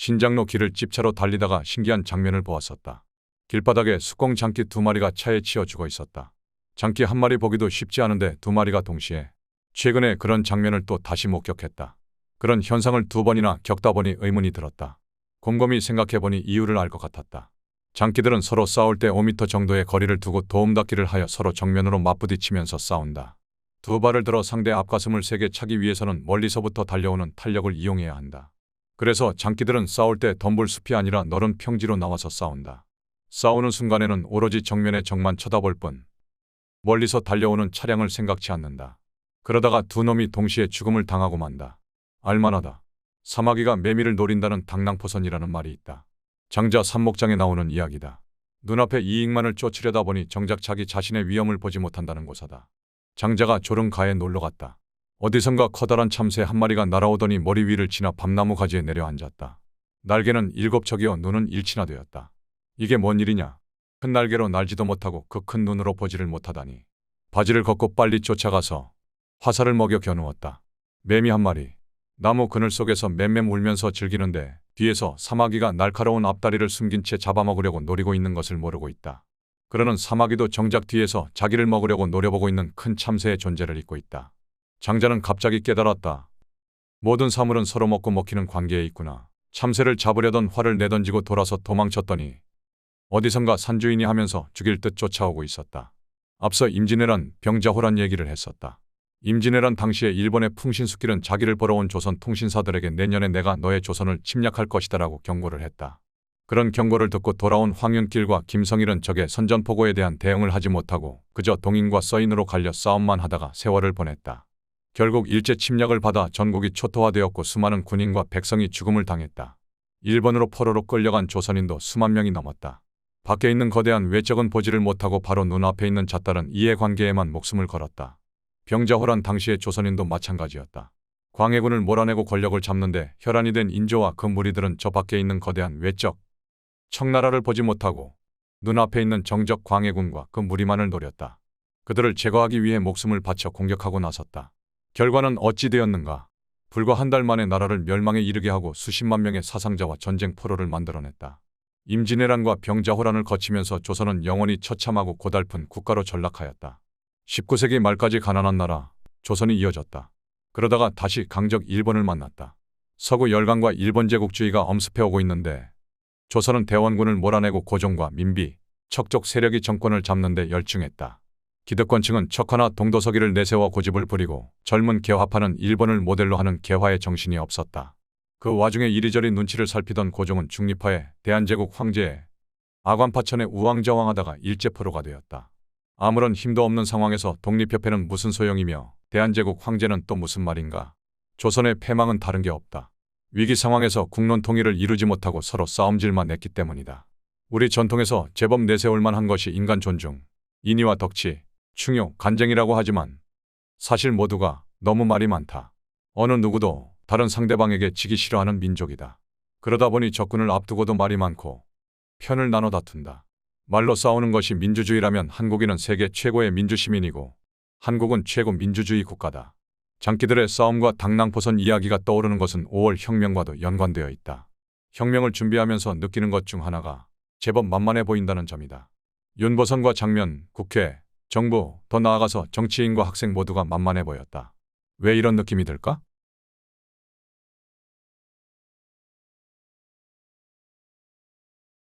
신장로 길을 집차로 달리다가 신기한 장면을 보았었다. 길바닥에 수공 장기 2마리가 차에 치여 죽어 있었다. 장기 한 마리 보기도 쉽지 않은데 2마리가 동시에. 최근에 그런 장면을 또 다시 목격했다. 그런 현상을 2번이나 겪다 보니 의문이 들었다. 곰곰이 생각해보니 이유를 알 것 같았다. 장기들은 서로 싸울 때 5m 정도의 거리를 두고 도움닫기를 하여 서로 정면으로 맞부딪히면서 싸운다. 2발을 들어 상대 앞가슴을 세게 차기 위해서는 멀리서부터 달려오는 탄력을 이용해야 한다. 그래서 장기들은 싸울 때 덤불 숲이 아니라 너른 평지로 나와서 싸운다. 싸우는 순간에는 오로지 정면의 적만 쳐다볼 뿐 멀리서 달려오는 차량을 생각지 않는다. 그러다가 2놈이 동시에 죽음을 당하고 만다. 알만하다. 사마귀가 매미를 노린다는 당랑포선이라는 말이 있다. 장자 삼목장에 나오는 이야기다. 눈앞의 이익만을 쫓으려다 보니 정작 자기 자신의 위험을 보지 못한다는 고사다. 장자가 조릉가에 놀러갔다. 어디선가 커다란 참새 한 마리가 날아오더니 머리 위를 지나 밤나무 가지에 내려앉았다. 날개는 7척이어 눈은 일치나 되었다. 이게 뭔 일이냐. 큰 날개로 날지도 못하고 그 큰 눈으로 보지를 못하다니. 바지를 걷고 빨리 쫓아가서 화살을 먹여 겨누었다. 매미 한 마리. 나무 그늘 속에서 맴맴 울면서 즐기는데 뒤에서 사마귀가 날카로운 앞다리를 숨긴 채 잡아먹으려고 노리고 있는 것을 모르고 있다. 그러는 사마귀도 정작 뒤에서 자기를 먹으려고 노려보고 있는 큰 참새의 존재를 잊고 있다. 장자는 갑자기 깨달았다. 모든 사물은 서로 먹고 먹히는 관계에 있구나. 참새를 잡으려던 활을 내던지고 돌아서 도망쳤더니 어디선가 산주인이 하면서 죽일 듯 쫓아오고 있었다. 앞서 임진왜란 병자호란 얘기를 했었다. 임진왜란 당시에 일본의 풍신수길은 자기를 보러 온 조선 통신사들에게 내년에 내가 너의 조선을 침략할 것이다라고 경고를 했다. 그런 경고를 듣고 돌아온 황윤길과 김성일은 적의 선전포고에 대한 대응을 하지 못하고 그저 동인과 서인으로 갈려 싸움만 하다가 세월을 보냈다. 결국 일제 침략을 받아 전국이 초토화되었고 수많은 군인과 백성이 죽음을 당했다. 일본으로 포로로 끌려간 조선인도 수만 명이 넘었다. 밖에 있는 거대한 외적은 보지를 못하고 바로 눈앞에 있는 잣다른 이해관계에만 목숨을 걸었다. 병자호란 당시의 조선인도 마찬가지였다. 광해군을 몰아내고 권력을 잡는데 혈안이 된 인조와 그 무리들은 저 밖에 있는 거대한 외적 청나라를 보지 못하고 눈앞에 있는 정적 광해군과 그 무리만을 노렸다. 그들을 제거하기 위해 목숨을 바쳐 공격하고 나섰다. 결과는 어찌 되었는가? 불과 한 달 만에 나라를 멸망에 이르게 하고 수십만 명의 사상자와 전쟁 포로를 만들어냈다. 임진왜란과 병자호란을 거치면서 조선은 영원히 처참하고 고달픈 국가로 전락하였다. 19세기 말까지 가난한 나라 조선이 이어졌다. 그러다가 다시 강적 일본을 만났다. 서구 열강과 일본 제국주의가 엄습해오고 있는데 조선은 대원군을 몰아내고 고종과 민비, 척족 세력이 정권을 잡는 데 열중했다. 기득권층은 척하나 동도서기를 내세워 고집을 부리고 젊은 개화파는 일본을 모델로 하는 개화의 정신이 없었다. 그 와중에 이리저리 눈치를 살피던 고종은 중립파에 대한제국 황제에 아관파천에 우왕좌왕하다가 일제포로가 되었다. 아무런 힘도 없는 상황에서 독립협회는 무슨 소용이며 대한제국 황제는 또 무슨 말인가. 조선의 패망은 다른 게 없다. 위기 상황에서 국론 통일을 이루지 못하고 서로 싸움질만 했기 때문이다. 우리 전통에서 제법 내세울 만한 것이 인간 존중, 인의와 덕치, 충효, 간쟁이라고 하지만 사실 모두가 너무 말이 많다. 어느 누구도 다른 상대방에게 지기 싫어하는 민족이다. 그러다 보니 적군을 앞두고도 말이 많고 편을 나눠 다툰다. 말로 싸우는 것이 민주주의라면 한국인은 세계 최고의 민주시민이고 한국은 최고 민주주의 국가다. 장기들의 싸움과 당랑포선 이야기가 떠오르는 것은 5월 혁명과도 연관되어 있다. 혁명을 준비하면서 느끼는 것 중 하나가 제법 만만해 보인다는 점이다. 윤보선과 장면, 국회, 정부, 더 나아가서 정치인과 학생 모두가 만만해 보였다. 왜 이런 느낌이 들까?